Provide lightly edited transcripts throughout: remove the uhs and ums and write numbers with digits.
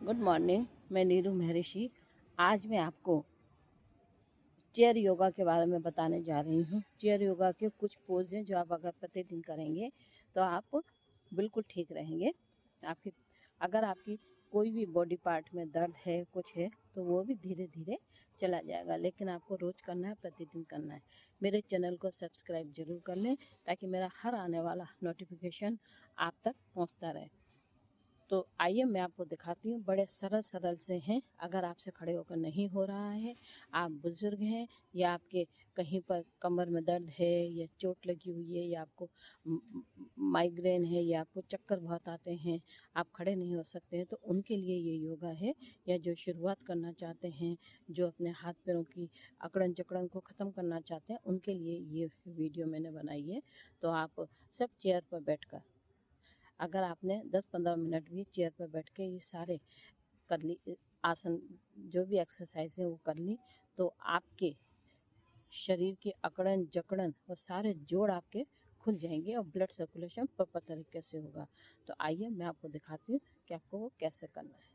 Good morning. मैं नीरू महर्षि। आज मैं आपको चेयर योगा के बारे में बताने जा रही हूँ। चेयर योगा के कुछ पोज हैं जो आप अगर प्रतिदिन करेंगे तो आप बिल्कुल ठीक रहेंगे। अगर आपकी कोई भी बॉडी पार्ट में दर्द है कुछ है तो वो भी धीरे धीरे चला जाएगा, लेकिन आपको रोज़ करना है, प्रतिदिन करना है। मेरे चैनल को सब्सक्राइब जरूर कर लें ताकि मेरा हर आने वाला नोटिफिकेशन आप तक पहुँचता रहे। तो आइए मैं आपको दिखाती हूँ। बड़े सरल सरल से हैं। अगर आपसे खड़े होकर नहीं हो रहा है, आप बुज़ुर्ग हैं या आपके कहीं पर कमर में दर्द है या चोट लगी हुई है या आपको माइग्रेन है या आपको चक्कर बहुत आते हैं, आप खड़े नहीं हो सकते हैं, तो उनके लिए ये योगा है। या जो शुरुआत करना चाहते हैं, जो अपने हाथ पैरों की अकड़न जकड़न को ख़त्म करना चाहते हैं, उनके लिए ये वीडियो मैंने बनाई है। तो आप सब चेयर पर बैठकर, अगर आपने 10-15 मिनट भी चेयर पर बैठ के ये सारे कर ली आसन, जो भी एक्सरसाइज है वो कर ली, तो आपके शरीर की अकड़न जकड़न और सारे जोड़ आपके खुल जाएंगे और ब्लड सर्कुलेशन प्रॉपर तरीके से होगा। तो आइए मैं आपको दिखाती हूँ कि आपको वो कैसे करना है।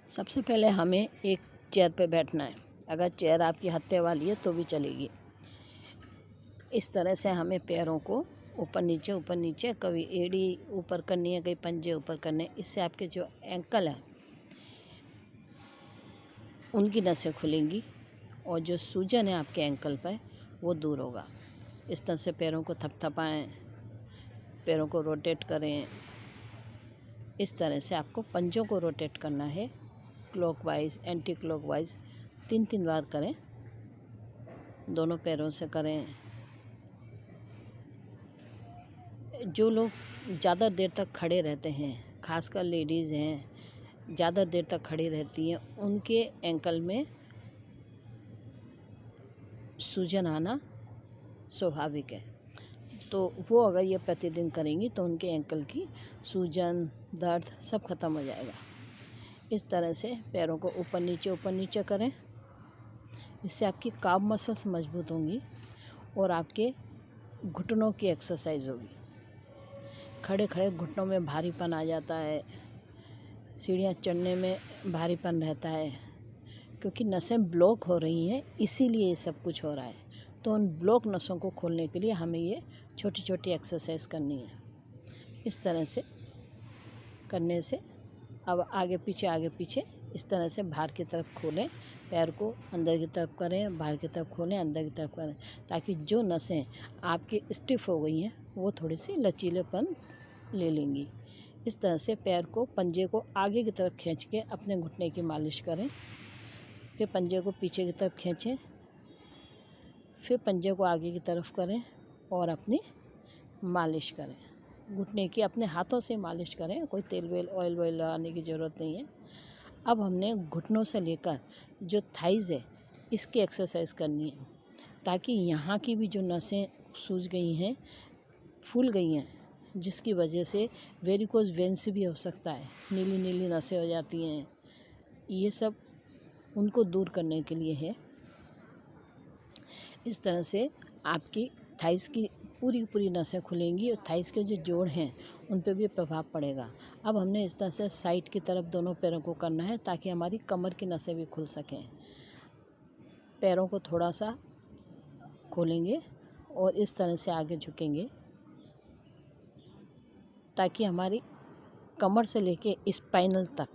सबसे पहले हमें एक चेयर पर बैठना है। अगर चेयर आपकी हत्थे वाली है तो भी चलेगी। इस तरह से हमें पैरों को ऊपर नीचे, कभी एड़ी ऊपर करनी है, कभी पंजे ऊपर करने। इससे आपके जो एंकल है उनकी नसें खुलेंगी और जो सूजन है आपके एंकल पर वो दूर होगा। इस तरह से पैरों को थपथपाएं, पैरों को रोटेट करें। इस तरह से आपको पंजों को रोटेट करना है, क्लॉकवाइज एंटी क्लॉकवाइज 3-3 बार करें। दोनों पैरों से करें। जो लोग ज़्यादा देर तक खड़े रहते हैं, खासकर लेडीज़ हैं, ज़्यादा देर तक खड़ी रहती हैं, उनके एंकल में सूजन आना स्वाभाविक है। तो वो अगर ये प्रतिदिन करेंगी तो उनके एंकल की सूजन दर्द सब खत्म हो जाएगा। इस तरह से पैरों को ऊपर नीचे करें। इससे आपकी काफ मसल्स मजबूत होंगी और आपके घुटनों की एक्सरसाइज होगी। खड़े खड़े घुटनों में भारीपन आ जाता है, सीढ़ियाँ चढ़ने में भारीपन रहता है, क्योंकि नसें ब्लॉक हो रही हैं, इसीलिए ये सब कुछ हो रहा है। तो उन ब्लॉक नसों को खोलने के लिए हमें ये छोटी छोटी एक्सरसाइज करनी है। इस तरह से करने से अब आगे पीछे इस तरह से बाहर की तरफ खोलें, पैर को अंदर की तरफ करें, बाहर की तरफ खोलें, अंदर की तरफ करें, ताकि जो नसें आपकी स्टिफ हो गई हैं वो थोड़ी सी लचीलेपन ले लेंगी। इस तरह से पैर को, पंजे को आगे की तरफ खींच के अपने घुटने की मालिश करें। फिर पंजे को पीछे की तरफ खींचें, फिर पंजे को आगे की तरफ करें और अपनी मालिश करें। घुटने की अपने हाथों से मालिश करें, कोई तेल ऑयल लगाने की ज़रूरत नहीं है। अब हमने घुटनों से लेकर जो थाइज़ है इसकी एक्सरसाइज करनी है, ताकि यहाँ की भी जो नसें सूज गई हैं, फूल गई हैं, जिसकी वजह से वेरिकोज वेन्स भी हो सकता है, नीली नीली नसें हो जाती हैं, ये सब उनको दूर करने के लिए है। इस तरह से आपकी थाइस की पूरी नसें खुलेंगी और थाइस के जो जोड़ हैं उन पर भी प्रभाव पड़ेगा। अब हमने इस तरह से साइड की तरफ दोनों पैरों को करना है ताकि हमारी कमर की नसें भी खुल सकें। पैरों को थोड़ा सा खोलेंगे और इस तरह से आगे झुकेंगे ताकि हमारी कमर से लेके स्पाइनल तक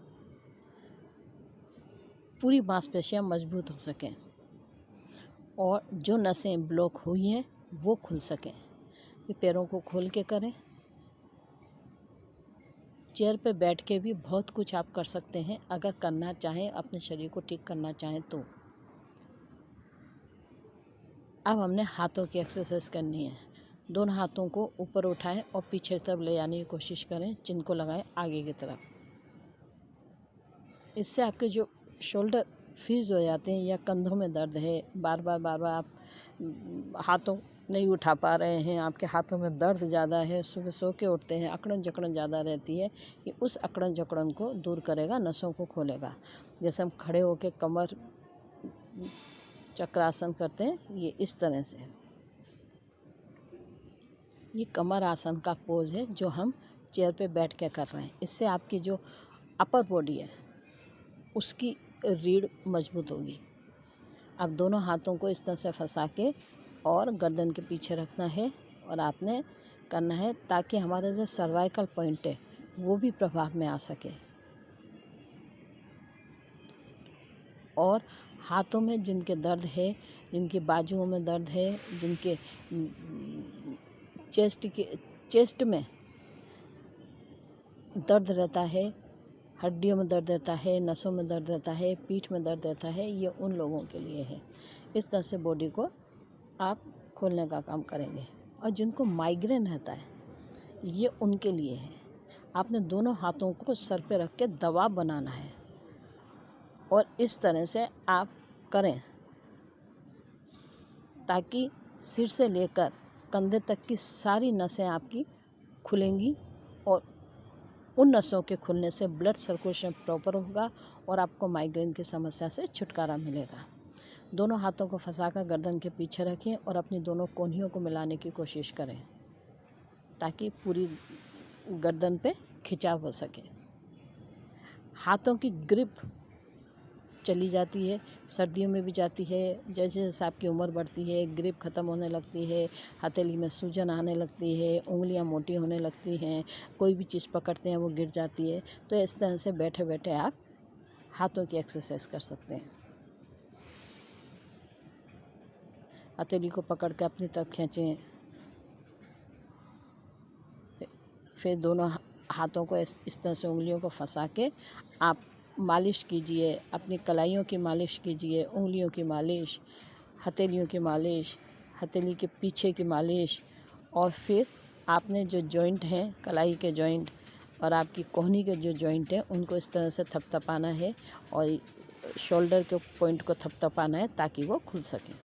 पूरी मांसपेशियां मजबूत हो सकें और जो नसें ब्लॉक हुई हैं वो खुल सकें। ये पैरों को खोल के करें। चेयर पे बैठ के भी बहुत कुछ आप कर सकते हैं अगर करना चाहें, अपने शरीर को ठीक करना चाहें तो। अब हमने हाथों की एक्सरसाइज करनी है। दोनों हाथों को ऊपर उठाएं और पीछे की तरफ ले जाने की कोशिश करें, चिन को लगाएं आगे की तरफ। इससे आपके जो शोल्डर फ्रीज हो जाते हैं या कंधों में दर्द है, बार बार आप हाथों नहीं उठा पा रहे हैं, आपके हाथों में दर्द ज़्यादा है, सुबह सो के उठते हैं, अकड़न जकड़न ज़्यादा रहती है, ये उस अकड़न जकड़न को दूर करेगा, नसों को खोलेगा। जैसे हम खड़े होकर कमर चक्रासन करते हैं, ये इस तरह से, ये कमर आसन का पोज है जो हम चेयर पे बैठ के कर रहे हैं। इससे आपकी जो अपर बॉडी है उसकी रीढ़ मजबूत होगी। अब दोनों हाथों को इस तरह से फंसा के और गर्दन के पीछे रखना है और आपने करना है ताकि हमारा जो सर्वाइकल पॉइंट है वो भी प्रभाव में आ सके। और हाथों में जिनके दर्द है, जिनकी बाजुओं में दर्द है, जिनके चेस्ट में दर्द रहता है, हड्डियों में दर्द रहता है, नसों में दर्द रहता है, पीठ में दर्द रहता है, ये उन लोगों के लिए है। इस तरह से बॉडी को आप खोलने का काम करेंगे। और जिनको माइग्रेन रहता है ये उनके लिए है। आपने दोनों हाथों को सर पे रख के दबाव बनाना है और इस तरह से आप करें ताकि सिर से लेकर कंधे तक की सारी नसें आपकी खुलेंगी और उन नसों के खुलने से ब्लड सर्कुलेशन प्रॉपर होगा और आपको माइग्रेन की समस्या से छुटकारा मिलेगा। दोनों हाथों को फंसाकर गर्दन के पीछे रखें और अपनी दोनों कोहनियों को मिलाने की कोशिश करें ताकि पूरी गर्दन पे खिंचाव हो सके। हाथों की ग्रिप चली जाती है, सर्दियों में भी जाती है। जैसे जैसे आपकी उम्र बढ़ती है ग्रिप ख़त्म होने लगती है, हथेली में सूजन आने लगती है, उंगलियां मोटी होने लगती हैं, कोई भी चीज़ पकड़ते हैं वो गिर जाती है। तो इस तरह से बैठे बैठे आप हाथों की एक्सरसाइज कर सकते हैं। हथेली को पकड़ के अपनी तरफ खींचें, फिर दोनों हाथों को इस तरह से उंगलियों को फंसा के आप मालिश कीजिए। अपनी कलाइयों की मालिश कीजिए, उंगलियों की मालिश, हथेलियों की मालिश, हथेली के पीछे की मालिश। और फिर आपने जो जॉइंट हैं, कलाई के जॉइंट और आपकी कोहनी के जो जॉइंट हैं उनको इस तरह से थपथपाना है और शोल्डर के पॉइंट को थपथपाना है ताकि वो खुल सके।